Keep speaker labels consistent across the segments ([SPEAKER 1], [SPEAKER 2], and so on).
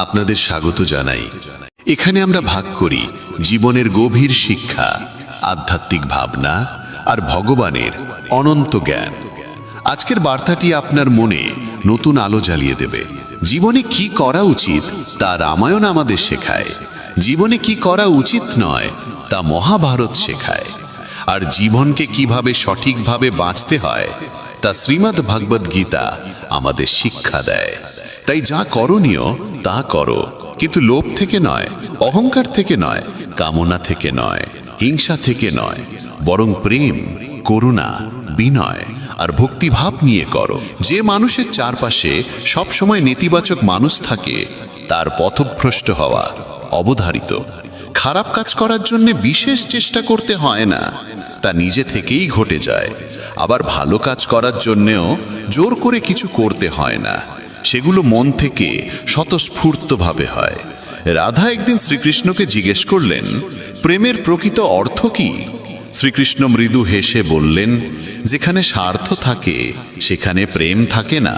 [SPEAKER 1] আপনাদের স্বাগত জানাই। এখানে আমরা ভাগ করি জীবনের গভীর শিক্ষা, আধ্যাত্মিক ভাবনা আর ভগবানের অনন্ত জ্ঞান। আজকের বার্তাটি আপনার মনে নতুন আলো জ্বালিয়ে দেবে। জীবনে কি করা উচিত তা রামায়ণ আমাদের শেখায়, জীবনে কি করা উচিত নয় তা মহাভারত শেখায়, আর জীবনকে কিভাবে সঠিকভাবে বাঁচতে হয় তা শ্রীমদ্ ভগবদ গীতা আমাদের শিক্ষা দেয়। তাই যা করণীয় তা করো, কিন্তু লোভ থেকে নয়, অহংকার থেকে নয়, কামনা থেকে নয়, হিংসা থেকে নয়, বরং প্রেম, করুণা, বিনয় আর ভক্তিভাব নিয়ে করো। যে মানুষের চারপাশে সবসময় নেতিবাচক মানুষ থাকে তার পথভ্রষ্ট হওয়া অবধারিত। খারাপ কাজ করার জন্য বিশেষ চেষ্টা করতে হয় না, তা নিজে থেকেই ঘটে যায়। আবার ভালো কাজ করার জন্যেও জোর করে কিছু করতে হয় না, সেগুলো মন থেকে স্বতঃস্ফূর্তভাবে হয়। রাধা একদিন শ্রীকৃষ্ণকে জিজ্ঞেস করলেন, প্রেমের প্রকৃত অর্থ কি? শ্রীকৃষ্ণ মৃদু হেসে বললেন, যেখানে স্বার্থ থাকে সেখানে প্রেম থাকে না।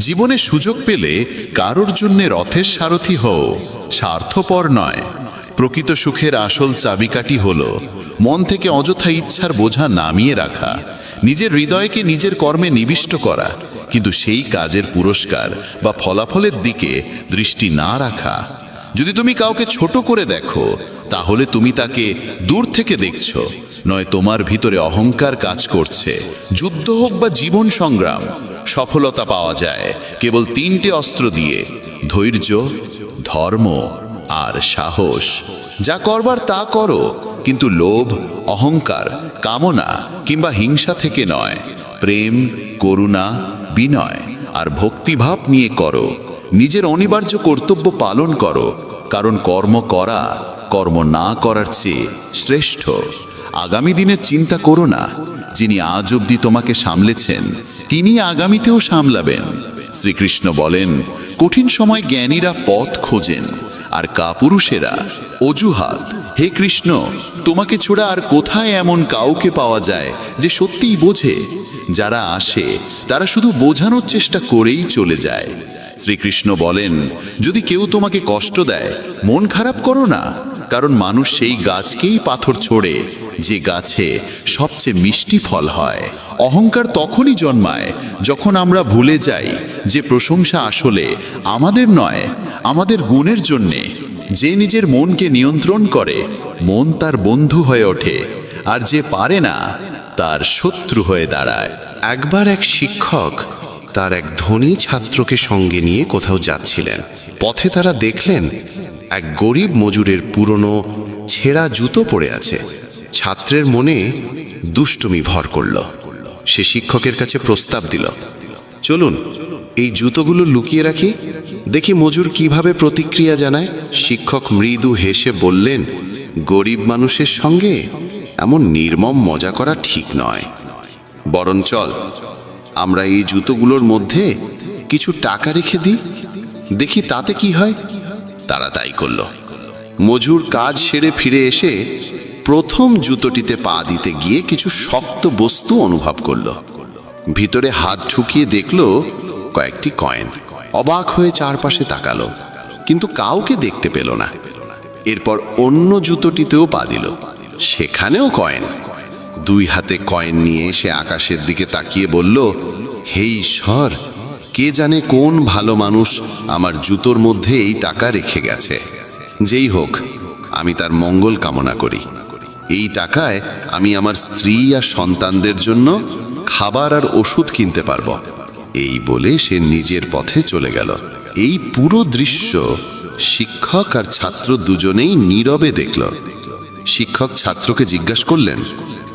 [SPEAKER 1] জীবনে সুযোগ পেলে কারোর জন্য রথের সারথি হও, স্বার্থপর নয়। প্রকৃত সুখের আসল চাবিকাঠি হলো মন থেকে অযথা ইচ্ছার বোঝা নামিয়ে রাখা, নিজের হৃদয়কে নিজের কর্মে নিবিষ্ট করা, কিন্তু সেই কাজের পুরস্কার বা ফলাফলের দিকে দৃষ্টি না রাখা। যদি তুমি কাউকে ছোট করে দেখো, তাহলে তুমি তাকে দূর থেকে দেখছো, নয় তোমার ভিতরে অহংকার কাজ করছে। যুদ্ধ হোক বা জীবন সংগ্রাম, সফলতা পাওয়া যায় কেবল তিনটে অস্ত্র দিয়ে: ধৈর্য, ধর্ম আর সাহস। যা করবার তা করো, কিন্তু লোভ, অহংকার, কামনা কিংবা হিংসা থেকে নয়। প্রেম, করুণা, বিনয় আর ভক্তিভাব নিয়ে করো। নিজের অনিবার্য কর্তব্য পালন করো, কারণ কর্ম করা কর্ম না করার চেয়ে শ্রেষ্ঠ। আগামী দিনের চিন্তা করো না, যিনি আজ অবধি তোমাকে সামলেছেন তিনি আগামীতেও সামলাবেন। শ্রীকৃষ্ণ বলেন, কঠিন সময় জ্ঞানীরা পথ খোঁজেন আর কাপুরুষেরা অজুহাত। হে কৃষ্ণ, তোমাকে ছোড়া আর কোথায় এমন কাউকে পাওয়া যায় যে সত্যিই বোঝে? যারা আসে তারা শুধু বোঝানোর চেষ্টা করেই চলে যায়। শ্রীকৃষ্ণ বলেন, যদি কেউ তোমাকে কষ্ট দেয়, মন খারাপ করো না, কারণ মানুষ সেই গাছকেই পাথর ছোড়ে যে গাছে সবচেয়ে মিষ্টি ফল হয়। অহংকার তখনই জন্মায় যখন আমরা ভুলে যাই যে প্রশংসা আসলে আমাদের নয়, আমাদের গুণের জন্যে। যে নিজের মনকে নিয়ন্ত্রণ করে, মন তার বন্ধু হয়ে ওঠে, আর যে পারে না তার শত্রু হয়ে দাঁড়ায়।
[SPEAKER 2] একবার এক শিক্ষক তার এক ধনী ছাত্রকে সঙ্গে নিয়ে কোথাও যাচ্ছিলেন। পথে তারা দেখলেন এক গরিব মজুরের পুরনো ছেঁড়া জুতো পড়ে আছে। ছাত্রের মনে দুষ্টুমি ভর করল। সে শিক্ষকের কাছে প্রস্তাব দিল, চলুন এই জুতোগুলো লুকিয়ে রাখি, দেখি মজুর কিভাবে প্রতিক্রিয়া জানায়। শিক্ষক মৃদু হেসে বললেন, গরিব মানুষের সঙ্গে এমন নির্মম মজা করা ঠিক নয়, বরং চল আমরা এই জুতোগুলোর মধ্যে কিছু টাকা রেখে দিই, দেখি তাতে কি হয়। তারা তাই করল। মজুর কাজ সেরে ফিরে এসে প্রথম জুতোটিতে পা দিতে গিয়ে কিছু শক্ত বস্তু অনুভব করল। ভিতরে হাত ঢুকিয়ে দেখল কয়েকটি কয়েন। অবাক হয়ে চারপাশে তাকালো, কিন্তু কাউকে দেখতে পেল না। এরপর অন্য জুতোটিতেও পা দিল, সেখানেও কয়েন। দুই হাতে কয়েন নিয়ে সে আকাশের দিকে তাকিয়ে বলল, হে ঈশ্বর, কে জানে কোন ভালো মানুষ আমার জুতোর মধ্যে এই টাকা রেখে গেছে। যেই হোক, আমি তার মঙ্গল কামনা করি। এই টাকায় আমি আমার স্ত্রী আর সন্তানদের জন্য খাবার আর ওষুধ কিনতে পারবো। এই বলে সে নিজের পথে চলে গেল। এই পুরো দৃশ্য শিক্ষক আর ছাত্র দুজনেই নীরবে দেখল। শিক্ষক ছাত্রকে জিজ্ঞাসা করলেন,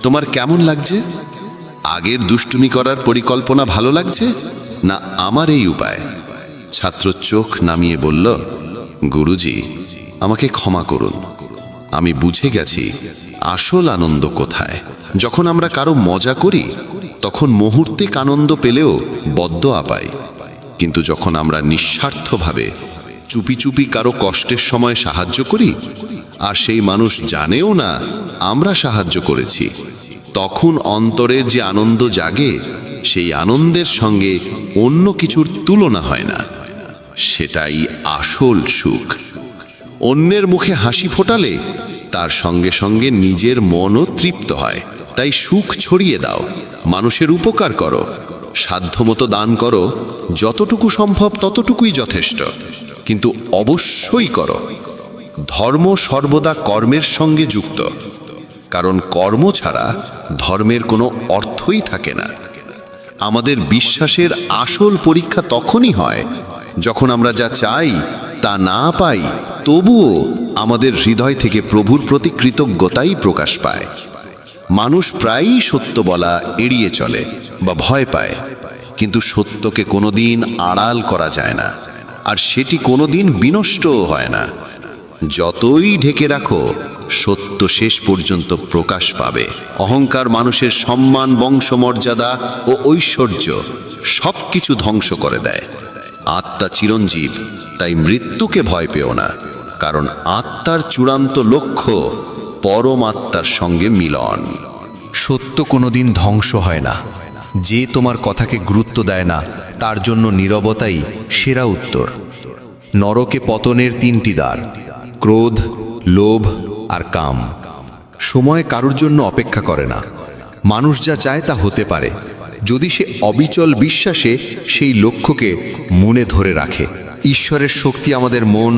[SPEAKER 2] তোমার কেমন লাগছে? আগের দুষ্টুমি করার পরিকল্পনা ভালো লাগছে, না আমার এই উপায়? ছাত্র চোখ নামিয়ে বলল, গুরুজি, আমাকে ক্ষমা করুন। আমি বুঝে গেছি আসল আনন্দ কোথায়। যখন আমরা কারো মজা করি তখন মুহূর্তে আনন্দ পেলেও বদদোয়া পাই, কিন্তু যখন আমরা নিঃস্বার্থভাবে চুপি চুপি কারো কষ্টের সময় সাহায্য করি আর সেই মানুষ জানেও না আমরা সাহায্য করেছি, তখন অন্তরের যে আনন্দ জাগে, সেই আনন্দের সঙ্গে অন্য কিছুর তুলনা হয় না। সেটাই আসল সুখ। অন্যের মুখে হাসি ফোটালে তার সঙ্গে সঙ্গে নিজের মনও তৃপ্ত হয়। তাই সুখ ছড়িয়ে দাও, মানুষের উপকার করো, সাধ্যমতো দান করো, যতটুকু সম্ভব ততটুকুই যথেষ্ট, কিন্তু অবশ্যই করো। ধর্ম সর্বদা কর্মের সঙ্গে যুক্ত, কারণ কর্ম ছাড়া ধর্মের কোনো অর্থই থাকে না। আমাদের বিশ্বাসের আসল পরীক্ষা তখনই হয় যখন আমরা যা চাই তা না পাই, তবুও আমাদের হৃদয় থেকে প্রভুর প্রতি কৃতজ্ঞতাই প্রকাশ পায়। মানুষ প্রায়ই সত্য বলা এড়িয়ে চলে বা ভয় পায়, কিন্তু সত্যকে কোনোদিন আড়াল করা যায় না, আর সেটি কোনোদিন বিনষ্টও হয় না। যতই ঢেকে রাখো, সত্য শেষ পর্যন্ত প্রকাশ পাবে। অহংকার মানুষের সম্মান, বংশমর্যাদা ও ঐশ্বর্য সব কিছু ধ্বংস করে দেয়। আত্মা চিরঞ্জীব, তাই মৃত্যুকে ভয় পেও না, কারণ আত্মার চূড়ান্ত লক্ষ্য পরমাত্মার সঙ্গে মিলন।
[SPEAKER 3] সত্য কোনোদিন ধ্বংস হয় না। যে তোমার কথাকে গুরুত্ব দেয় না, তার জন্য নীরবতাই সেরা উত্তর। নরকে পতনের 3টি দ্বার: ক্রোধ, লোভ আর কাম। সময় কারোর জন্য অপেক্ষা করে না। মানুষ যা চায় তা হতে পারে, যদি সে অবিচল বিশ্বাসে সেই লক্ষ্যকে মনে ধরে রাখে। ঈশ্বরের শক্তি আমাদের মন,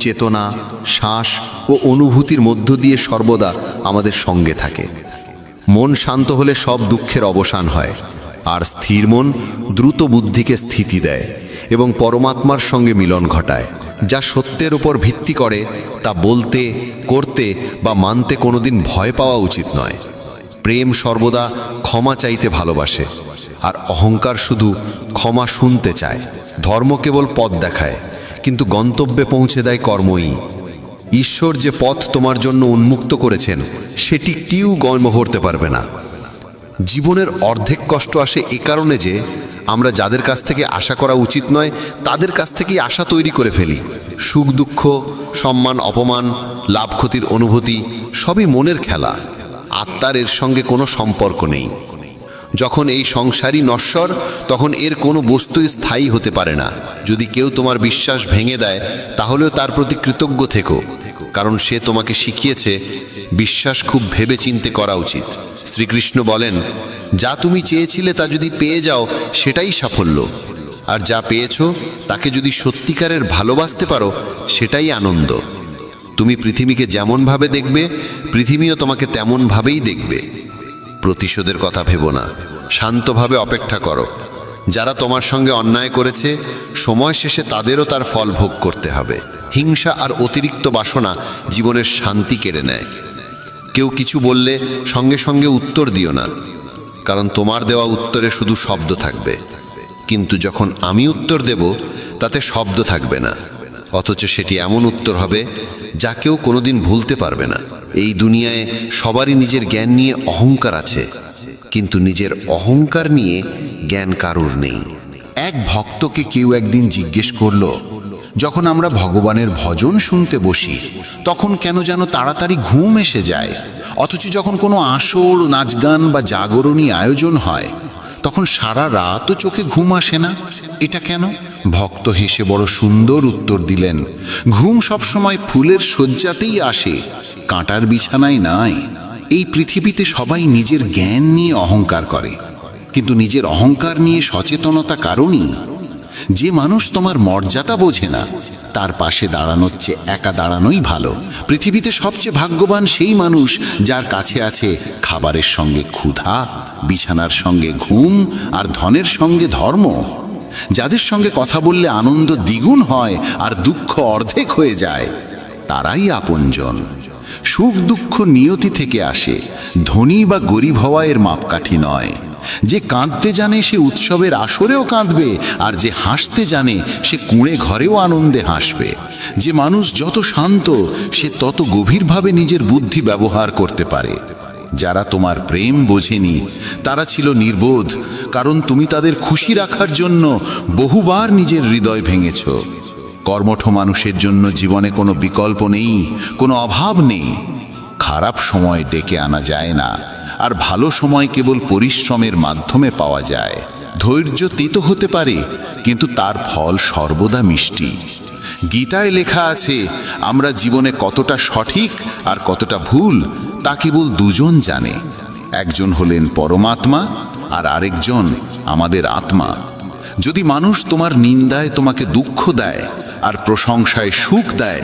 [SPEAKER 3] চেতনা, শ্বাস ও অনুভূতির মধ্য দিয়ে সর্বদা আমাদের সঙ্গে থাকে। মন শান্ত হলে সব দুঃখের অবসান হয়, আর স্থির মন দ্রুত বুদ্ধিকে স্থিতি দেয় এবং পরমাত্মার সঙ্গে মিলন ঘটায়। যা সত্যের উপর ভিত্তি করে তা বলতে, করতে বা মানতে কোনোদিন ভয় পাওয়া উচিত নয়। প্রেম সর্বদা ক্ষমা চাইতে ভালোবাসে, আর অহংকার শুধু ক্ষমা শুনতে চায়। ধর্ম কেবল পথ দেখায়, কিন্তু গন্তব্যে পৌঁছে দেয় কর্মই। ঈশ্বর যে পথ তোমার জন্য উন্মুক্ত করেছেন, সেটি কেউ গর্ব করতে পারবে না। জীবনের অর্ধেক কষ্ট আসে এ কারণে যে আমরা যাদের কাছ থেকে আশা করা উচিত নয়, তাদের কাছ থেকেই আশা তৈরি করে ফেলি। সুখ দুঃখ, সম্মান অপমান, লাভ ক্ষতির অনুভূতি সবই মনের খেলা। আত্মার এর সঙ্গে কোনো সম্পর্ক নেই। যখন এই সংসারই নশ্বর, তখন এর কোনো বস্তুই স্থায়ী হতে পারে না। যদি কেউ তোমার বিশ্বাস ভেঙে দেয়, তাহলেও তার প্রতি কৃতজ্ঞ থেকো, কারণ সে তোমাকে শিখিয়েছে বিশ্বাস খুব ভেবে চিন্তে করা উচিত। শ্রীকৃষ্ণ বলেন, যা তুমি চেয়েছিলে তা যদি পেয়ে যাও, সেটাই সাফল্য। আর যা পেয়েছো তাকে যদি সত্যিকারের ভালোবাসতে পারো, সেটাই আনন্দ। তুমি পৃথিবীকে যেমনভাবে দেখবে, পৃথিবীও তোমাকে তেমনভাবেই দেখবে। প্রতিশোধের কথা ভেবো না, শান্তভাবে অপেক্ষা করো। যারা তোমার সঙ্গে অন্যায় করেছে, সময় শেষে তাদেরও তার ফল ভোগ করতে হবে। হিংসা আর অতিরিক্ত বাসনা জীবনের শান্তি কেড়ে নেয়। কেউ কিছু বললে সঙ্গে সঙ্গে উত্তর দিও না, কারণ তোমার দেওয়া উত্তরে শুধু শব্দ থাকবে, কিন্তু যখন আমি উত্তর দেব তাতে শব্দ থাকবে না, অথচ সেটি এমন উত্তর হবে যা কেউ কোনোদিন ভুলতে পারবে না। এই দুনিয়ায় সবারই নিজের জ্ঞান নিয়ে অহংকার আছে, কিন্তু নিজের অহংকার নিয়ে জ্ঞান কারুর নেই।
[SPEAKER 4] এক ভক্তকে কেউ একদিন জিজ্ঞেস করল, যখন আমরা ভগবানের ভজন শুনতে বসি তখন কেন যেন তাড়াতাড়ি ঘুম এসে যায়, অথচ যখন কোনো আসর, নাচ গান বা জাগরণী আয়োজন হয় তখন সারা রাতও চোখে ঘুম আসে না, এটা কেন? ভক্ত হেসে বড় সুন্দর উত্তর দিলেন, ঘুম সবসময় ফুলের শয্যাতেই আসে, কাঁটার বিছানায় নয়। এই পৃথিবীতে সবাই নিজের জ্ঞান নিয়ে অহংকার করে, কিন্তু নিজের অহংকার নিয়ে সচেতনতা কারণই। যে মানুষ তোমার মর্যাদা বোঝে না, তার পাশে দাঁড়ানোর চেয়ে একা দাঁড়ানোই ভালো। পৃথিবীতে সবচেয়ে ভাগ্যবান সেই মানুষ যার কাছে আছে খাবারের সঙ্গে ক্ষুধা, বিছানার সঙ্গে ঘুম আর ধনের সঙ্গে ধর্ম। যাদের সঙ্গে কথা বললে আনন্দ দ্বিগুণ হয় আর দুঃখ অর্ধেক হয়ে যায়, তারাই আপনজন। সুখ দুঃখ নিয়তি থেকে আসে, ধনী বা গরিব হওয়া এর মাপকাঠি নয়। যে কাঁদতে জানে সে উৎসবের আসরেও কাঁদবে, আর যে হাসতে জানে সে কুঁড়ে ঘরেও আনন্দে হাসবে। যে মানুষ যত শান্ত, সে তত গভীরভাবে নিজের বুদ্ধি ব্যবহার করতে পারে। যারা তোমার প্রেম বোঝেনি তারা ছিল নির্বোধ, কারণ তুমি তাদের খুশি রাখার জন্য বহুবার নিজের হৃদয় ভেঙেছ। কর্মঠ মানুষের জন্য জীবনে কোনো বিকল্প নেই, কোনো অভাব নেই। খারাপ সময় ডেকে আনা যায় না, আর ভালো সময় কেবল পরিশ্রমের মাধ্যমে পাওয়া যায়। ধৈর্য তিতো হতে পারে, কিন্তু তার ফল সর্বদা মিষ্টি। গীতায় লেখা আছে, আমরা জীবনে কতটা সঠিক আর কতটা ভুল তা কেবল দুজন জানে। একজন হলেন পরমাত্মা, আর আরেকজন আমাদের আত্মা। যদি মানুষ তোমার নিন্দায় তোমাকে দুঃখ দেয় আর প্রশংসায় সুখ দেয়,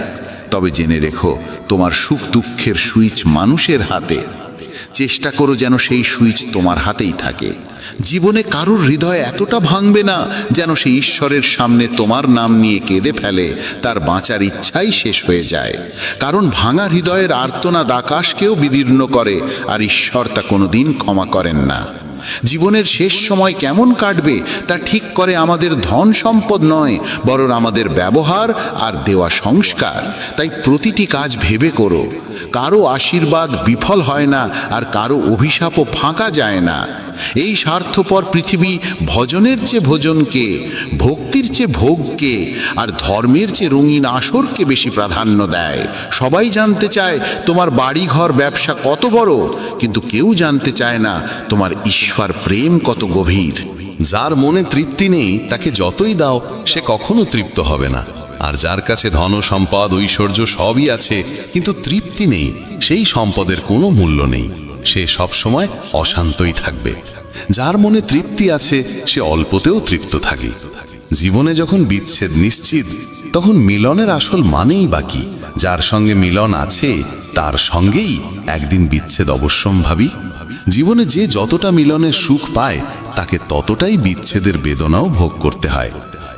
[SPEAKER 4] তবে জেনে রেখো, তোমার সুখ দুঃখের সুইচ মানুষের হাতে। চেষ্টা করো যেন সেই সুইচ তোমার হাতেই থাকে। জীবনে কারোর হৃদয় এতটা ভাঙবে না যেন সে ঈশ্বরের সামনে তোমার নাম নিয়ে কেঁদে ফেলে, তার বাঁচার ইচ্ছাই শেষ হয়ে যায়। কারণ ভাঙা হৃদয়ের আর্তনাদ আকাশকেও বিদীর্ণ করে, আর ঈশ্বর তা কোনোদিন ক্ষমা করেন না। জীবনের শেষ সময় কেমন কাটবে তা ঠিক করে আমাদের ধন সম্পদ নয়, বরং আমাদের ব্যবহার আর দেওয়া সংস্কার। তাই প্রতিটি কাজ ভেবে করো। কারো আশীর্বাদ বিফল হয় না, আর কারো অভিশাপও ফাঁকা যায় না। এই স্বার্থপর পৃথিবী ভজনের চেয়ে ভোজনকে, ভক্তির চেয়ে ভোগকে, আর ধর্মের চেয়ে রঙিন আসরকে বেশি প্রাধান্য দেয়। সবাই জানতে চায় তোমার বাড়িঘর ব্যবসা কত বড়, কিন্তু কেউ জানতে চায় না তোমার ঈশ্বর প্রেম কত গভীর।
[SPEAKER 5] যার মনে তৃপ্তি নেই তাকে যতই দাও সে কখনো তৃপ্ত হবে না। আর যার কাছে ধন সম্পদ ঐশ্বর্য সবই আছে কিন্তু তৃপ্তি নেই, সেই সম্পদের কোনো মূল্য নেই, সে সব সময় অশান্তই থাকবে। যার মনে তৃপ্তি আছে সে অল্পতেও তৃপ্ত থাকে। জীবনে যখন বিচ্ছেদ নিশ্চিত, তখন মিলনের আসল মানেই বাকি। যার সঙ্গে মিলন আছে তার সঙ্গেই একদিন বিচ্ছেদ অবশ্যম্ভাবী। জীবনে যে যতটা মিলনের সুখ পায় তাকে ততটাই বিচ্ছেদের বেদনাও ভোগ করতে হয়।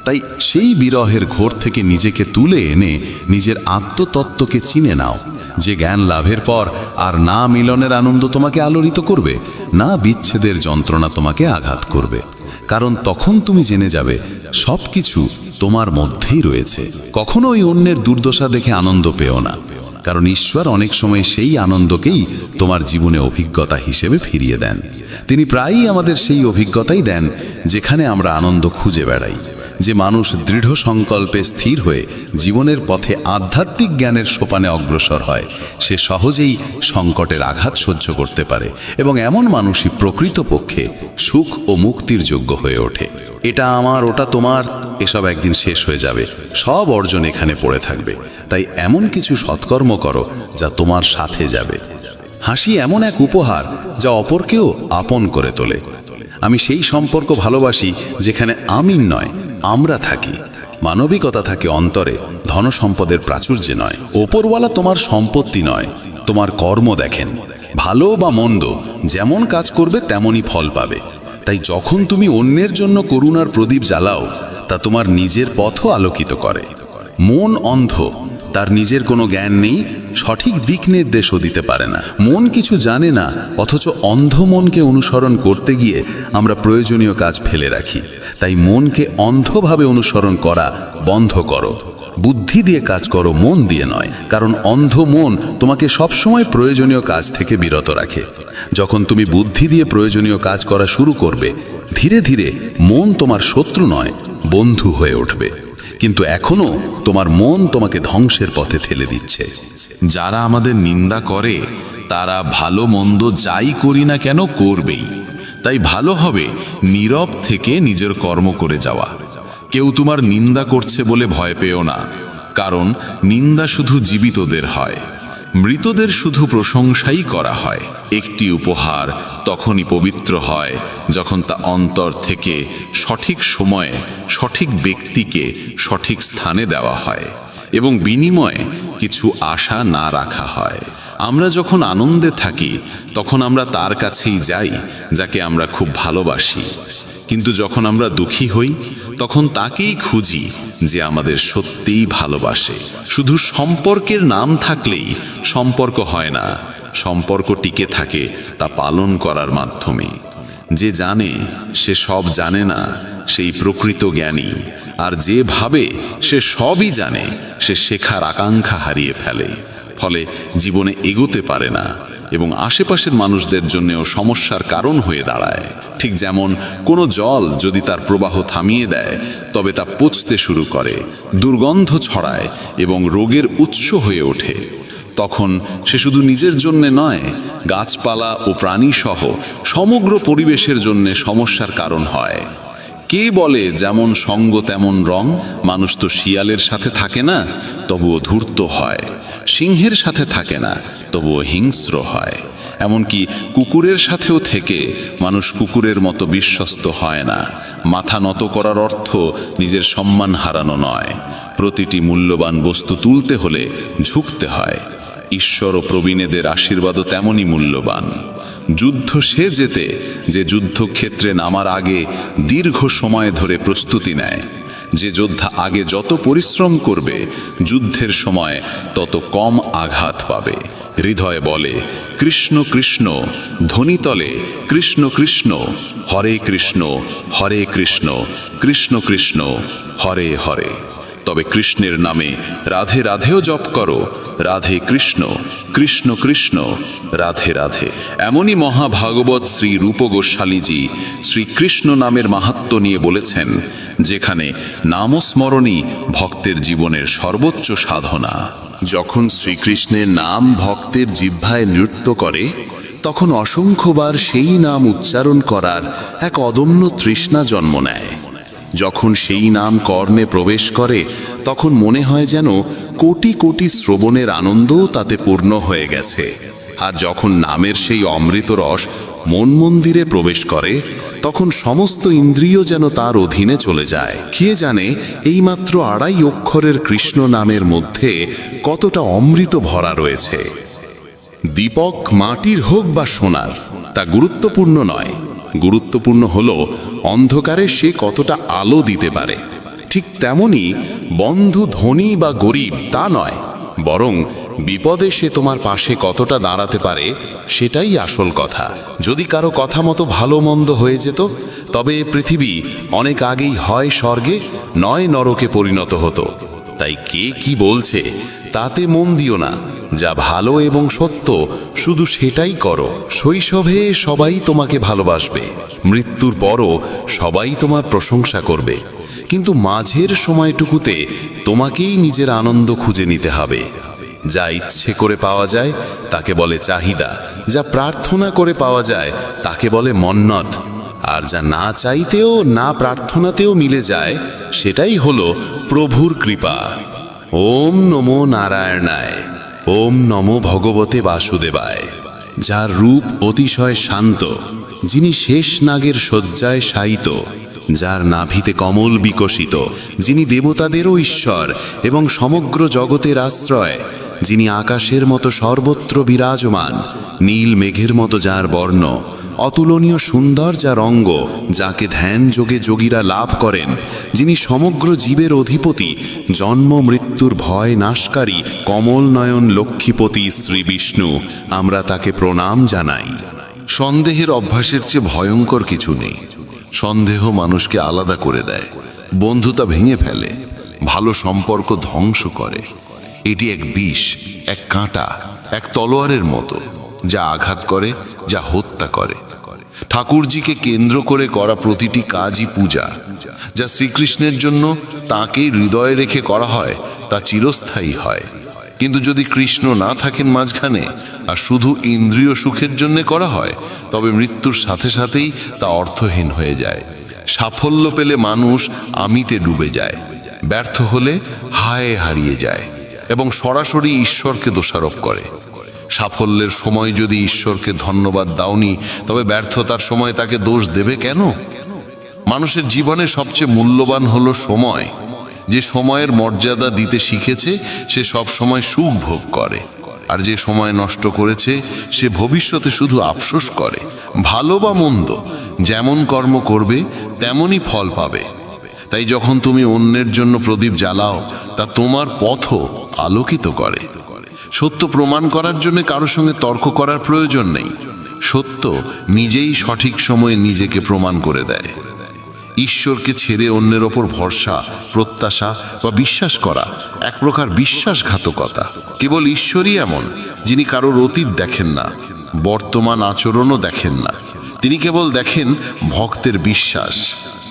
[SPEAKER 5] তাই সেই বিরহের ঘোর থেকে নিজেকে তুলে এনে নিজের আত্মতত্ত্বকে চিনে নাও। যে জ্ঞান লাভের পর আর না মিলনের আনন্দ তোমাকে আলোড়িত করবে, না বিচ্ছেদের যন্ত্রণা তোমাকে আঘাত করবে। কারণ তখন তুমি জেনে যাবে সব কিছু তোমার মধ্যেই রয়েছে। কখনো ওই অন্যের দুর্দশা দেখে আনন্দ পেও না, কারণ ঈশ্বর অনেক সময় সেই আনন্দকেই তোমার জীবনে অভিজ্ঞতা হিসেবে ফিরিয়ে দেন। তিনি প্রায়ই আমাদের সেই অভিজ্ঞতাই দেন যেখানে আমরা আনন্দ খুঁজে বেড়াই। যে মানুষ দৃঢ় সংকল্পে স্থির হয়ে জীবনের পথে আধ্যাত্মিক জ্ঞানের সোপানে অগ্রসর হয়, সে সহজেই সংকটের আঘাত সহ্য করতে পারে, এবং এমন মানুষই প্রকৃতপক্ষে সুখ ও মুক্তির যোগ্য হয়ে ওঠে। এটা আমার, ওটা তোমার, এসব একদিন শেষ হয়ে যাবে। সব অর্জন এখানে পড়ে থাকবে। তাই এমন কিছু সৎকর্ম করো যা তোমার সাথে যাবে। হাসি এমন এক উপহার যা অপরকেও আপন করে তোলে। আমি সেই সম্পর্ক ভালোবাসি যেখানে আমি নয়, আমরা থাকি। মানবিকতা থাকে অন্তরে, ধনসম্পদের প্রাচুর্যে নয়। ওপরওয়ালা তোমার সম্পত্তি নয়, তোমার কর্ম দেখেন। ভালো বা মন্দ যেমন কাজ করবে তেমনই ফল পাবে। তাই যখন তুমি অন্যের জন্য করুণার প্রদীপ জ্বালাও, তা তোমার নিজের পথও আলোকিত করে। মন অন্ধ, তার নিজের কোনো জ্ঞান নেই, সঠিক দিক নির্দেশও দিতে পারে না। মন কিছু জানে না, অথচ অন্ধ মনকে অনুসরণ করতে গিয়ে আমরা প্রয়োজনীয় কাজ ফেলে রাখি। তাই মনকে অন্ধভাবে অনুসরণ করা বন্ধ করো। বুদ্ধি দিয়ে কাজ করো, মন দিয়ে নয়। কারণ অন্ধ মন তোমাকে সবসময় প্রয়োজনীয় কাজ থেকে বিরত রাখে। যখন তুমি বুদ্ধি দিয়ে প্রয়োজনীয় কাজ করা শুরু করবে, ধীরে ধীরে মন তোমার শত্রু নয়, বন্ধু হয়ে উঠবে। কিন্তু এখনো তোমার মন তোমাকে ধ্বংসের পথে ঠেলে দিচ্ছে।
[SPEAKER 6] যারা আমাদের নিন্দা করে তারা ভালো মন্দ যাই করি না কেন করবেই। তাই ভালো হবে নীরব থেকে নিজের কর্ম করে যাওয়া। কেউ তোমার নিন্দা করছে বলে ভয় পেও না, কারণ নিন্দা শুধু জীবিতদের হয়, মৃতদের শুধু প্রশংসাই করা হয়। একটি উপহার তখনই পবিত্র হয় যখন তা অন্তর থেকে সঠিক সময়ে সঠিক ব্যক্তিকে সঠিক স্থানে দেওয়া হয় এবং বিনিময়ে কিছু আশা না রাখা হয়। আমরা যখন আনন্দে থাকি তখন আমরা তার কাছেই যাই যাকে আমরা খুব ভালোবাসি, কিন্তু যখন আমরা দুঃখী হই তখন তাকেই খুঁজি যে আমাদের সত্যিই ভালোবাসে। শুধু সম্পর্কের নাম থাকলেই সম্পর্ক হয় না, সম্পর্ক টিকে থাকে তা পালন করার মাধ্যমে। যে জানে সে সব জানে না, সেই প্রকৃত জ্ঞানী। আর যে ভাবে সে সবই জানে, সে শেখার আকাঙ্ক্ষা হারিয়ে ফেলে, ফলে জীবনে এগোতে পারে না এবং আশেপাশের মানুষদের জন্যও সমস্যার কারণ হয়ে দাঁড়ায়। ঠিক যেমন কোনো জল যদি তার প্রবাহ থামিয়ে দেয় তবে তা পচতে শুরু করে, দুর্গন্ধ ছড়ায় এবং রোগের উৎস হয়ে ওঠে।
[SPEAKER 5] তখন সে শুধু নিজের জন্যে নয়, গাছপালা ও প্রাণী সহ সমগ্র পরিবেশের জন্যে সমস্যার কারণ হয়। কে বলে যেমন সঙ্গ তেমন রং? মানুষ তো শিয়ালের সাথে থাকে না, তবুও ধূর্ত হয়। সিংহের সাথে থাকে না, তবুও হিংস্র হয়। এমনকি কুকুরের সাথেও থেকে মানুষ কুকুরের মতো বিশ্বস্ত হয় না। মাথা নত করার অর্থ নিজের সম্মান হারানো নয়। প্রতিটি মূল্যবান বস্তু তুলতে হলে ঝুঁকতে হয়। ঈশ্বর ও প্রবীণেদের আশীর্বাদও তেমনই মূল্যবান। যুদ্ধ সে জেতে যে যুদ্ধক্ষেত্রে নামার আগে দীর্ঘ সময় ধরে প্রস্তুতি নেয়। যে যোদ্ধা আগে যত পরিশ্রম করবে, যুদ্ধের সময় তত কম আঘাত পাবে। হৃদয়ে বলে কৃষ্ণ কৃষ্ণ, ধ্বনিতলে কৃষ্ণ কৃষ্ণ, হরে কৃষ্ণ হরে কৃষ্ণ, কৃষ্ণ কৃষ্ণ হরে হরে। তবে কৃষ্ণের নামে রাধে রাধেও জপ করো, রাধে কৃষ্ণ কৃষ্ণ কৃষ্ণ রাধে রাধে। এমনই মহাভাগবত শ্রী রূপ গোস্বামীজি শ্রীকৃষ্ণ নামের মাহাত্ম্য নিয়ে বলেছেন, যেখানে নামস্মরণই ভক্তের জীবনের সর্বোচ্চ সাধনা।
[SPEAKER 4] যখন শ্রীকৃষ্ণের নাম ভক্তের জিহ্বায় নৃত্য করে, তখন অসংখ্যবার সেই নাম উচ্চারণ করার এক অদম্য তৃষ্ণা জন্ম নেয়। যখন সেই নাম কর্ণে প্রবেশ করে, তখন মনে হয় যেন কোটি কোটি শ্রবণের আনন্দও তাতে পূর্ণ হয়ে গেছে। আর যখন নামের সেই অমৃত রস মন মন্দিরে প্রবেশ করে, তখন সমস্ত ইন্দ্রিয় যেন তার অধীনে চলে যায়। কে জানে এইমাত্র 2.5 অক্ষরের কৃষ্ণ নামের মধ্যে কতটা অমৃত ভরা রয়েছে। দীপক মাটির হোক বা সোনার, তা গুরুত্বপূর্ণ নয়। গুরুত্বপূর্ণ হলো অন্ধকারে সে কতটা আলো দিতে পারে। ঠিক তেমনি বন্ধু ধনী বা গরিব তা নয়, বরং বিপদে সে তোমার পাশে কতটা দাঁড়াতে পারে সেটাই আসল কথা। যদি কারো কথা মতো ভালো মন্দ হয়ে যেত, তবে পৃথিবী অনেক আগেই হয় স্বর্গে নয় নরকে পরিণত হতো। তাই কে কি বলছে তাতে মন দিও না। যা ভালো এবং সত্য শুধু সেটাই করো। শৈশবে সবাই তোমাকে ভালোবাসবে, মৃত্যুর পরও সবাই তোমার প্রশংসা করবে, কিন্তু মাঝের সময়টুকুতে তোমাকেই নিজের আনন্দ খুঁজে নিতে হবে। যা ইচ্ছে করে পাওয়া যায় তাকে বলে চাহিদা, যা প্রার্থনা করে পাওয়া যায় তাকে বলে মন্নত, আর যা না চাইতেও না প্রার্থনাতেও মিলে যায় সেটাই হলো প্রভুর কৃপা। ওম নমো নারায়ণায়, ওম নমো ভগবতে বাসুদেবায়। যার রূপ অতিশয় শান্ত, যিনি শেষ নাগের শয্যায় শায়িত, যার নাভিতে কমল বিকশিত, যিনি দেবতাদেরও ঈশ্বর এবং সমগ্র জগতের আশ্রয়, যিনি আকাশের মতো সর্বত্র বিরাজমান, নীল মেঘের মতো যার বর্ণ, অতুলনীয় সুন্দর যার অঙ্গ, যাকে ধ্যান যোগে যোগীরা লাভ করেন, যিনি সমগ্র জীবের অধিপতি, জন্ম মৃত্যুর ভয় নাশকারী, কমল নয়ন লক্ষ্মীপতি শ্রী বিষ্ণু, আমরা তাকে প্রণাম জানাই।
[SPEAKER 1] সন্দেহের অভ্যাসের চেয়ে ভয়ঙ্কর কিছু নেই। সন্দেহ মানুষকে আলাদা করে দেয়, বন্ধুতা ভেঙে ফেলে, ভালো সম্পর্ক ধ্বংস করে। এটি এক বিষ, এক কাঁটা, এক তলোয়ারের মতো, যা আঘাত করে, যা হত্যা করে। ঠাকুরজিকে কেন্দ্র করে করা প্রতিটি কাজই পূজা। যা শ্রীকৃষ্ণের জন্য তাঁকে হৃদয়ে রেখে করা হয় তা চিরস্থায়ী হয়। কিন্তু যদি কৃষ্ণ না থাকেন মাঝখানে আর শুধু ইন্দ্রিয় সুখের জন্য করা হয়, তবে মৃত্যুর সাথে সাথেই তা অর্থহীন হয়ে যায়। সাফল্য পেলে মানুষ আমিতে ডুবে যায়, ব্যর্থ হলে হায় হারিয়ে যায় এবং সরাসরি ঈশ্বরকে দোষারোপ করে। সাফল্যের সময় যদি ঈশ্বরকে ধন্যবাদ দাওনি, তবে ব্যর্থতার সময় তাকে দোষ দেবে কেন? মানুষের জীবনে সবচেয়ে মূল্যবান হলো সময়। যে সময়ের মর্যাদা দিতে শিখেছে সে সব সময় সুখ ভোগ করে, আর যে সময় নষ্ট করেছে সে ভবিষ্যতে শুধু আফসোস করে। ভালো বা মন্দ, যেমন কর্ম করবে তেমনই ফল পাবে। তাই যখন তুমি অন্যের জন্য প্রদীপ জ্বালাও, তা তোমার পথও আলোকিত করে। সত্য প্রমাণ করার জন্য কারোর সঙ্গে তর্ক করার প্রয়োজন নেই। সত্য নিজেই সঠিক সময়ে নিজেকে প্রমাণ করে দেয়। ঈশ্বরকে ছেড়ে অন্যের ওপর ভরসা, প্রত্যাশা বা বিশ্বাস করা এক প্রকার বিশ্বাসঘাতকতা। কেবল ঈশ্বরই এমন, যিনি কারোর অতীত দেখেন না, বর্তমান আচরণও দেখেন না। তিনি কেবল দেখেন ভক্তের বিশ্বাস,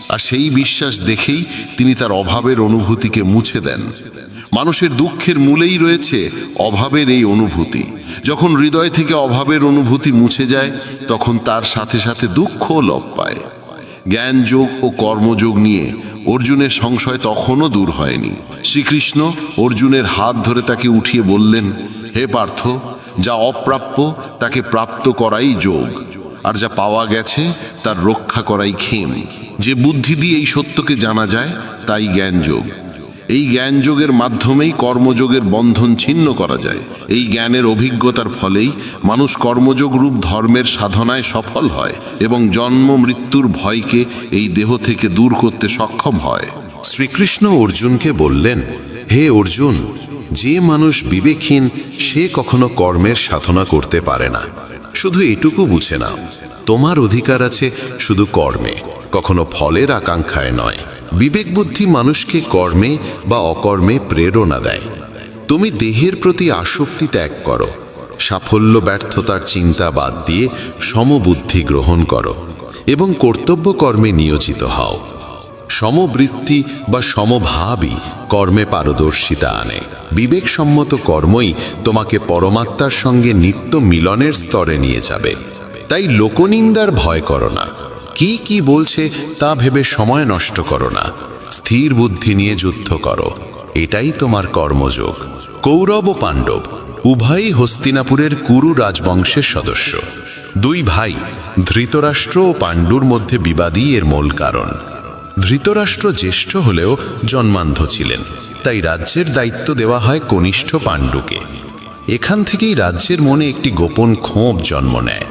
[SPEAKER 1] আর সেই বিশ্বাস দেখেই তিনি তার অভাবের অনুভূতিকে মুছে দেন। মানুষের দুঃখের মূলেই রয়েছে অভাবের এই অনুভূতি। যখন হৃদয় থেকে অভাবের অনুভূতি মুছে যায়, তখন তার সাথে সাথে দুঃখও লোপ পায়। জ্ঞানযোগ ও কর্মযোগ নিয়ে অর্জুনের সংশয় তখনও দূর হয়নি। শ্রীকৃষ্ণ অর্জুনের হাত ধরে তাকে উঠিয়ে বললেন, হে পার্থ, যা অপ্রাপ্য তাকে প্রাপ্ত করাই যোগ, আর যা পাওয়া গেছে তার রক্ষা করাই ক্ষেম। যে বুদ্ধি দিয়ে এই সত্যকে জানা যায় তাই জ্ঞানযোগ। এই জ্ঞানযোগের মাধ্যমেই কর্মযোগের বন্ধন ছিন্ন করা যায়। এই জ্ঞানের অভিজ্ঞতার ফলেই মানুষ কর্মযোগ রূপ ধর্মের সাধনায় সফল হয় এবং জন্ম মৃত্যুর ভয়কে এই দেহ থেকে দূর করতে সক্ষম হয়।
[SPEAKER 2] শ্রীকৃষ্ণ অর্জুনকে বললেন, হে অর্জুন, যে মানুষ বিবেকহীন সে কখনো কর্মের সাধনা করতে পারে না। শুধু এটুকু বুঝে নাও, তোমার অধিকার আছে শুধু কর্মে, কখনো ফলের আকাঙ্ক্ষায় নয়। বিবেক বুদ্ধি মানুষকে কর্মে বা অকর্মে প্রেরণা দেয়। তুমি দেহের প্রতি আসক্তি ত্যাগ করো, সাফল্য ব্যর্থতার চিন্তা বাদ দিয়ে সমবুদ্ধি গ্রহণ করো এবং কর্তব্য কর্মে নিয়োজিত হও। সমবৃত্তি বা সমভাবই কর্মে পারদর্শিতা আনে। বিবেকসম্মত কর্মই তোমাকে পরমাত্মার সঙ্গে নিত্য মিলনের স্তরে নিয়ে যাবে। তাই লোকনিন্দার ভয় করো না, কি কি বলছে তা ভেবে সময় নষ্ট করো না। স্থির বুদ্ধি নিয়ে যুদ্ধ করো, এটাই তোমার কর্মযোগ। কৌরব ও পাণ্ডব উভয়ই হস্তিনাপুরের কুরু রাজবংশের সদস্য। দুই ভাই ধৃতরাষ্ট্র ও পাণ্ডুর মধ্যে বিবাদই এর মূল কারণ। ধৃতরাষ্ট্র জ্যেষ্ঠ হলেও জন্মান্ধ ছিলেন, তাই রাজ্যের দায়িত্ব দেওয়া হয় কনিষ্ঠ পাণ্ডুকে। এখান থেকেই রাজ্যের মনে একটি গোপন ক্ষোভ জন্ম নেয়।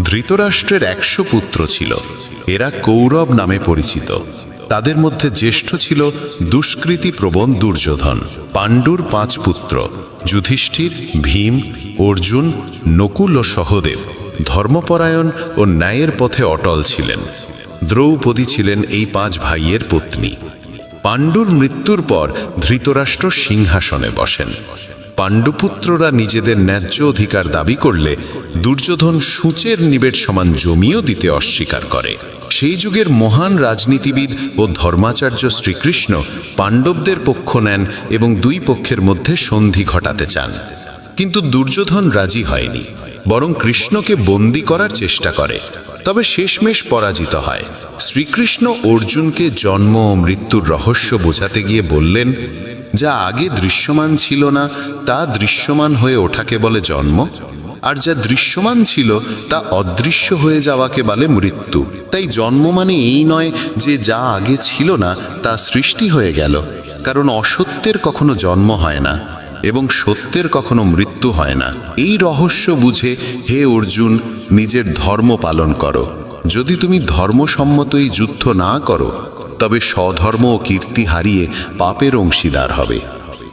[SPEAKER 2] ধৃতরাষ্ট্রের 100 পুত্র ছিল, এরা কৌরব নামে পরিচিত। তাদের মধ্যে জ্যেষ্ঠ ছিল দুষ্কৃতিপ্রবণ দুর্যোধন। পাণ্ডুর 5 পুত্র যুধিষ্ঠির, ভীম, অর্জুন, নকুল ও সহদেব ধর্মপরায়ণ ও ন্যায়ের পথে অটল ছিলেন। দ্রৌপদী ছিলেন এই 5 ভাইয়ের পত্নী। পাণ্ডুর মৃত্যুর পর ধৃতরাষ্ট্র সিংহাসনে বসেন। পাণ্ডুপুত্ররা নিজেদের ন্যায্য অধিকার দাবি করলে দুর্যোধন সূচের নিবেট সমান জমিও দিতে অস্বীকার করে। সেই যুগের মহান রাজনীতিবিদ ও ধর্মাচার্য শ্রীকৃষ্ণ পাণ্ডবদের পক্ষ নেন এবং দুই পক্ষের মধ্যে সন্ধি ঘটাতে চান। কিন্তু দুর্যোধন রাজি হয়নি, বরং কৃষ্ণকে বন্দী করার চেষ্টা করে, তবে শেষমেশ পরাজিত হয়। শ্রীকৃষ্ণ অর্জুনকে জন্ম ও মৃত্যুর রহস্য বোঝাতে গিয়ে বললেন, যা আগে দৃশ্যমান ছিল না তা দৃশ্যমান হয়ে ওঠাকে বলে জন্ম, আর যা দৃশ্যমান ছিল তা অদৃশ্য হয়ে যাওয়াকে বলে মৃত্যু। তাই জন্ম মানে এই নয় যে যা আগে ছিল না তা সৃষ্টি হয়ে গেল, কারণ অসত্যের কখনো জন্ম হয় না এবং সত্যের কখনো মৃত্যু হয় না। এই রহস্য বুঝে হে অর্জুন, নিজের ধর্ম পালন করো। যদি তুমি ধর্মসম্মত এই যুদ্ধ না করো, তবে স্বধর্ম ও কীর্তি হারিয়ে পাপের অংশীদার হবে।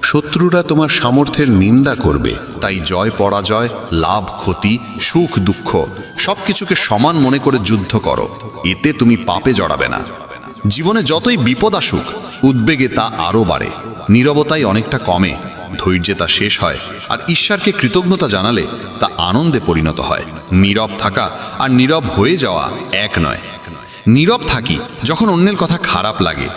[SPEAKER 2] শত্রুরা তোমার সামর্থ্যের নিন্দা করবে।
[SPEAKER 4] তাই জয় পরাজয়, লাভ ক্ষতি, সুখ দুঃখ সবকিছুকে সমান মনে করে যুদ্ধ করো, এতে তুমি পাপে জড়াবে না। জীবনে যতই বিপদ আসুক, উদ্বেগে তা আরও বাড়ে, নীরবতাই অনেকটা কমে, ধৈর্যে তা শেষ হয়, আর ঈশ্বরকে কৃতজ্ঞতা জানালে তা আনন্দে পরিণত হয়। নীরব থাকা আর নীরব হয়ে যাওয়া এক নয়। নীরব থাকি যখন অন্যের কথা খারাপ লাগে,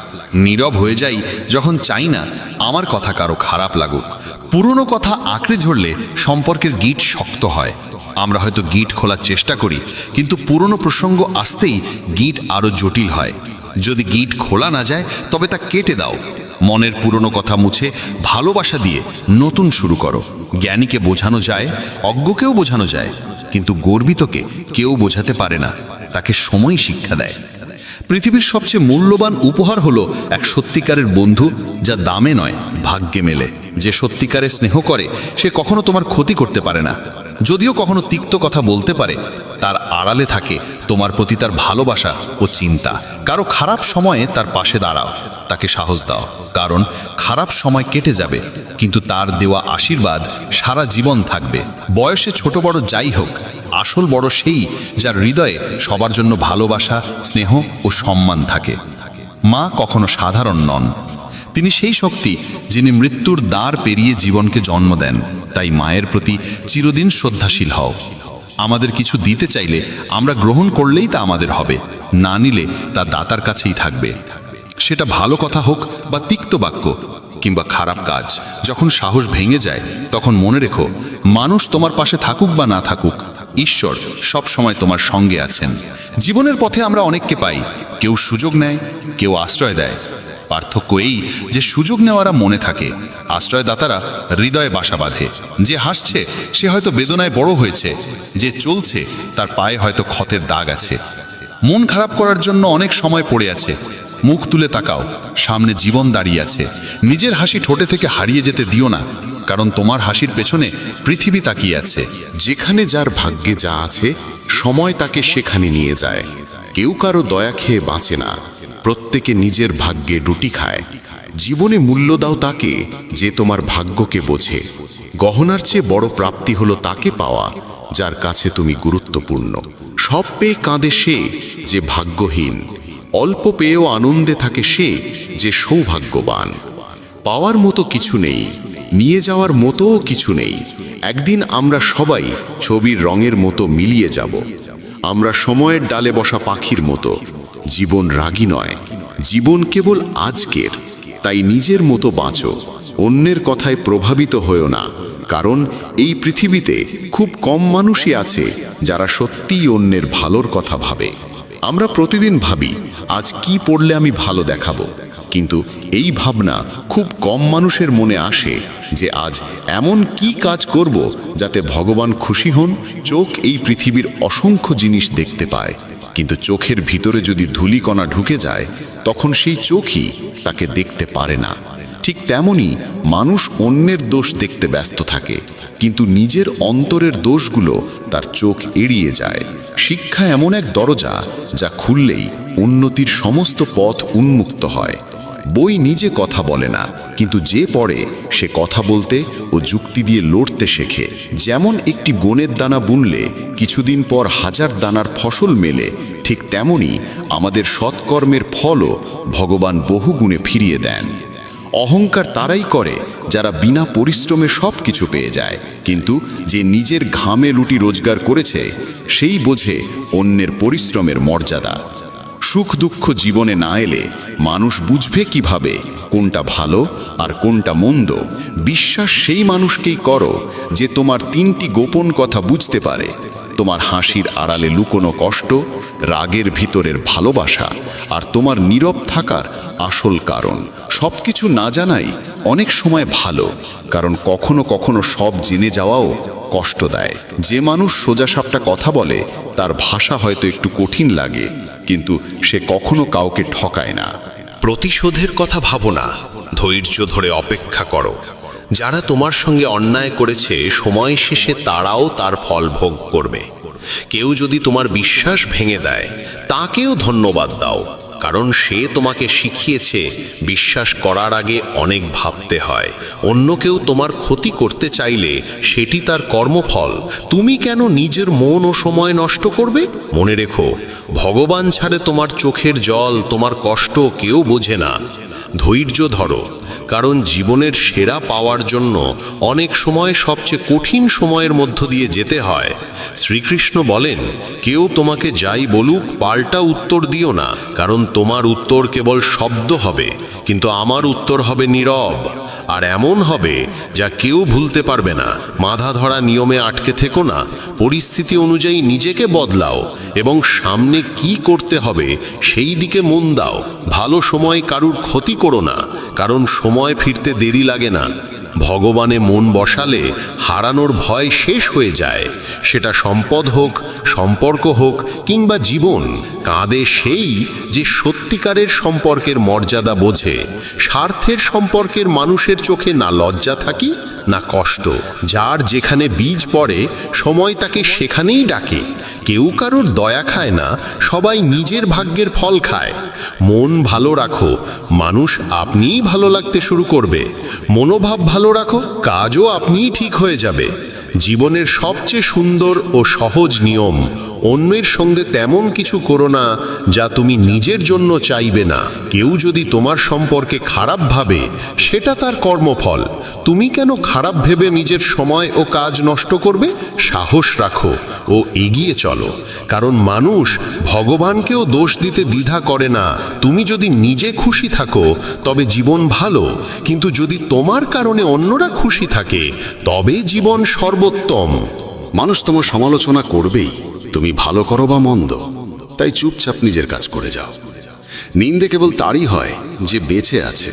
[SPEAKER 4] নীরব হয়ে যাই যখন চাই না আমার কথা কারো খারাপ লাগুক। পুরনো কথা আঁকড়ে ধরলে সম্পর্কের গিঁট শক্ত হয়। আমরা হয়তো গিঁট খোলার চেষ্টা করি, কিন্তু পুরনো প্রসঙ্গ আসতেই গিঁট আরও জটিল হয়। যদি গিঁট খোলা না যায় তবে তা কেটে দাও। মনের পুরনো কথা মুছে ভালোবাসা দিয়ে নতুন শুরু করো। জ্ঞানীকে বোঝানো যায়, অজ্ঞকেও বোঝানো যায়, কিন্তু গর্বিতকে কেউ বোঝাতে পারে না, তাকে সময় শিক্ষা দেয়। পৃথিবীর সবচেয়ে মূল্যবান উপহার হলো এক সত্যিকারের বন্ধু, যা দামে নয় ভাগ্যে মেলে। যে সত্যিকারের স্নেহ করে সে কখনো তোমার ক্ষতি করতে পারে না। যদিও কখনো তিক্ত কথা বলতে পারে, তার আড়ালে থাকে তোমার প্রতি তার ভালোবাসা ও চিন্তা। কারো খারাপ সময়ে তার পাশে দাঁড়াও, তাকে সাহস দাও, কারণ খারাপ সময় কেটে যাবে, কিন্তু তার দেওয়া আশীর্বাদ সারা জীবন থাকবে। বয়সে ছোট বড় যাই হোক, আসল বড় সেই যার হৃদয়ে সবার জন্য ভালোবাসা, স্নেহ ও সম্মান থাকে। মা কখনো সাধারণ নন, তিনি সেই শক্তি যিনি মৃত্যুর দ্বার পেরিয়ে জীবনকে জন্ম দেন। তাই মায়ের প্রতি চিরদিন শ্রদ্ধাশীল হও। আমাদের কিছু দিতে চাইলে আমরা গ্রহণ করলেই তা আমাদের হবে, না নিলে তা দাতার কাছেই থাকবে। সেটা ভালো কথা হোক বা তিক্ত বাক্য,
[SPEAKER 1] কিংবা খারাপ কাজ যখন সাহস ভেঙে যায়, তখন মনে রেখো, মানুষ তোমার পাশে থাকুক বা না থাকুক, ঈশ্বর সব সময় তোমার সঙ্গে আছেন। জীবনের পথে আমরা অনেককে পাই, কেউ সুযোগ নেয়, কেউ আশ্রয় দেয়। পার্থক্য এই যে সুযোগ নেওয়ারা মনে থাকে, আশ্রয়দাতারা হৃদয়ে বাসা বাঁধে। যে হাসছে সে হয়তো বেদনায় বড় হয়েছে, যে চলছে তার পায়ে হয়তো ক্ষতের দাগ আছে। মন খারাপ করার জন্য অনেক সময় পড়ে আছে, মুখ তুলে তাকাও, সামনে জীবন দাঁড়িয়ে আছে। নিজের হাসি ঠোঁটে থেকে হারিয়ে যেতে দিও না, কারণ তোমার হাসির পেছনে পৃথিবী তাকিয়ে আছে।
[SPEAKER 2] যেখানে যার ভাগ্যে যা আছে, সময় তাকে সেখানে নিয়ে যায়। কেউ কারো দয়া খেয়ে বাঁচে না, প্রত্যেকে নিজের ভাগ্যে রুটি খায়। জীবনে মূল্য দাও তাকে যে তোমার ভাগ্যকে বোঝে। গহনার চেয়ে বড় প্রাপ্তি হলো তাকে পাওয়া যার কাছে তুমি গুরুত্বপূর্ণ। সব পেয়ে কাঁদে সে যে ভাগ্যহীন, অল্প পেয়েও আনন্দে থাকে সে যে সৌভাগ্যবান। পাওয়ার মতো কিছু নেই, নিয়ে যাওয়ার মতোও কিছু নেই। একদিন আমরা সবাই ছবির রঙের মতো মিলিয়ে যাব। আমরা সময়ের ডালে বসা পাখির মতো। জীবন রাগী নয়, জীবন কেবল আজকের। তাই নিজের মতো বাঁচো, অন্যের কথায় প্রভাবিত হয়েও না, কারণ এই পৃথিবীতে খুব কম মানুষই আছে যারা সত্যিই অন্যের ভালোর কথা ভাবে। আমরা প্রতিদিন ভাবি আজ কি পড়লে আমি ভালো দেখাবো, কিন্তু এই ভাবনা খুব কম মানুষের মনে আসে যে আজ এমন কি কাজ করব যাতে ভগবান খুশি হন। চোখ এই পৃথিবীর অসংখ্য জিনিস দেখতে পায়, কিন্তু চোখের ভিতরে যদি ধূলিকণা ঢুকে যায় তখন সেই চোখই তাকে দেখতে পারে না। ঠিক তেমনি মানুষ অন্যের দোষ দেখতে ব্যস্ত থাকে, কিন্তু নিজের অন্তরের দোষগুলো তার চোখ এড়িয়ে যায়। শিক্ষা এমন এক দরজা যা খুললেই উন্নতির সমস্ত পথ উন্মুক্ত হয়। বই নিজে কথা বলে না, কিন্তু যে পড়ে সে কথা বলতে ও যুক্তি দিয়ে লড়তে শেখে। যেমন একটি বনের দানা বুনলে কিছুদিন পর হাজার দানার ফসল মেলে, ঠিক তেমনি আমাদের সৎকর্মের ফলও ভগবান বহুগুণে ফিরিয়ে দেন। অহংকার তারাই করে যারা বিনা পরিশ্রমে সব কিছু পেয়ে যায়, কিন্তু যে নিজের ঘামে রুটি রোজগার করেছে সেই বোঝে অন্যের পরিশ্রমের মর্যাদা। সুখ দুঃখ জীবনে না এলে মানুষ বুঝবে কিভাবে কোনটা ভালো আর কোনটা মন্দ। বিশ্বাস সেই মানুষকেই করো যে তোমার তিনটি গোপন কথা বুঝতে পারে: তোমার হাসির আড়ালে লুকোনো কষ্ট, রাগের ভিতরের ভালোবাসা, আর তোমার নীরব থাকার আসল কারণ। সব কিছু না জানাই অনেক সময় ভালো, কারণ কখনো কখনো সব জেনে যাওয়াও কষ্ট দেয়। যে মানুষ সোজাসাপটা কথা বলে তার ভাষা হয়তো একটু কঠিন লাগে, কিন্তু সে কখনো কাউকে ঠকায় না। প্রতিশোধের কথা ভাবো না, ধৈর্য ধরে অপেক্ষা করো। যারা তোমার সঙ্গে অন্যায় করেছে সময় শেষে তারাও তার ফল ভোগ করবে। কেউ যদি তোমার বিশ্বাস ভেঙে দেয় তাকেও ধন্যবাদ দাও, কারণ সে তোমাকে শিখিয়েছে বিশ্বাস করার আগে অনেক ভাবতে হয়। অন্য কেউ তোমার ক্ষতি করতে চাইলে সেটি তার কর্মফল। তুমি কেন নিজের মন ও সময় নষ্ট করবে? মনে রেখো, ভগবান ছাড়ে তোমার চোখের জল, তোমার কষ্ট কেউ বোঝে না। ধৈর্য ধরো, কারণ জীবনের সেরা পাওয়ার জন্য অনেক সময় সবচেয়ে কঠিন সময়ের মধ্য দিয়ে যেতে হয়। শ্রীকৃষ্ণ বলেন, কেউ তোমাকে যাই বলুক পাল্টা উত্তর দিও না, কারণ তোমার উত্তর কেবল শব্দ হবে, কিন্তু আমার উত্তর হবে নীরব, আর এমন হবে যা কেউ ভুলতে পারবে না। বাঁধা ধরা নিয়মে আটকে থেকো না, পরিস্থিতি অনুযায়ী নিজেকে বদলাও এবং সামনে কি করতে হবে সেই দিকে মন দাও। ভালো সময় কারুর ক্ষতি করো না, কারণ সময় ফিরতে দেরি লাগে না। ভগবানে মন বসালে হারানোর ভয় শেষ হয়ে যায়। সেটা সম্পদ হোক, সম্পর্ক হোক কিংবা জীবন। কাঁদে সেই যে সত্যিকারের সম্পর্কের মর্যাদা বোঝে। স্বার্থের সম্পর্কের মানুষের চোখে না লজ্জা থাকি না কষ্ট। যার যেখানে বীজ পড়ে সময় তাকে সেখানেই ডাকে। কেউ কারোর দয়া খায় না, সবাই নিজের ভাগ্যের ফল খায়। মন ভালো রাখো, মানুষ আপনিই ভালো লাগতে শুরু করবে। মনোভাব ভালো রাখো, কাজও আপনিই ঠিক হয়ে যাবে। জীবনের সবচেয়ে সুন্দর ও সহজ নিয়ম:
[SPEAKER 7] অন্যের সঙ্গে তেমন কিছু করো না যা তুমি নিজের জন্য চাইবে না। কেউ যদি তোমার সম্পর্কে খারাপ ভাবে, সেটা তার কর্মফল। তুমি কেন খারাপ ভেবে নিজের সময় ও কাজ নষ্ট করবে? সাহস রাখো ও এগিয়ে চলো, কারণ মানুষ ভগবানকেও দোষ দিতে দ্বিধা করে না। তুমি যদি নিজে খুশি থাকো তবে জীবন ভালো, কিন্তু যদি তোমার কারণে অন্যরা খুশি থাকে তবে জীবন সর্বোত্তম।
[SPEAKER 2] মানুষ তোমার সমালোচনা করবেই, তুমি ভালো করো বা মন্দ, তাই চুপচাপ নিজের কাজ করে যাও। নিন্দে কেবল তারই হয় যে বেঁচে আছে।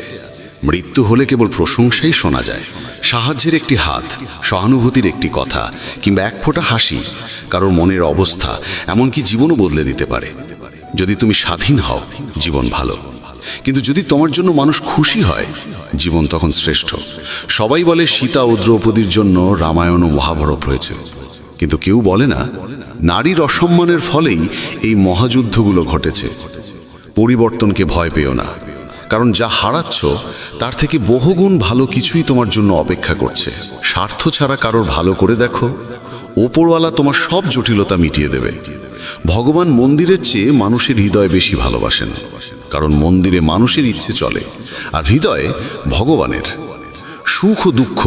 [SPEAKER 2] মৃত্যু হলে কেবল প্রশংসাই শোনা যায়। সাহায্যের একটি হাত, সহানুভূতির একটি কথা কিংবা এক ফোঁটা হাসি কারোর মনের অবস্থা, এমনকি জীবনও বদলে দিতে পারে। যদি তুমি স্বাধীন হও, জীবন ভালো, কিন্তু যদি তোমার জন্য মানুষ খুশি হয়, জীবন তখন শ্রেষ্ঠ। সবাই বলে সীতা ও দ্রৌপদীর জন্য রামায়ণ ও মহাভারত হয়েছে, কিন্তু কেউ বলে না নারীর অসম্মানের ফলেই এই মহাযুদ্ধগুলো ঘটেছে। পরিবর্তনকে ভয় পেও না, কারণ যা হারাচ্ছ তার থেকে বহুগুণ ভালো কিছুই তোমার জন্য অপেক্ষা করছে। স্বার্থ ছাড়া কারোর ভালো করে দেখো, ওপরওয়ালা তোমার সব জটিলতা মিটিয়ে দেবে। ভগবান মন্দিরের চেয়ে মানুষের হৃদয় বেশি ভালোবাসেন, কারণ মন্দিরে মানুষের ইচ্ছে চলে, আর হৃদয়ে ভগবানের। সুখ ও দুঃখ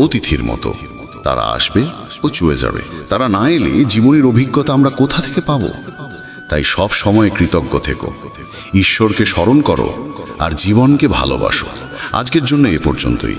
[SPEAKER 2] অতিথির মতো, তারা আসবে ও চুয়ে যাবে। তারা না এলে জীবনের অভিজ্ঞতা আমরা কোথা থেকে পাবো? তাই সব সময় কৃতজ্ঞ থেকো, ঈশ্বরকে স্মরণ করো আর জীবনকে ভালোবাসো। আজকের জন্য এ পর্যন্তই।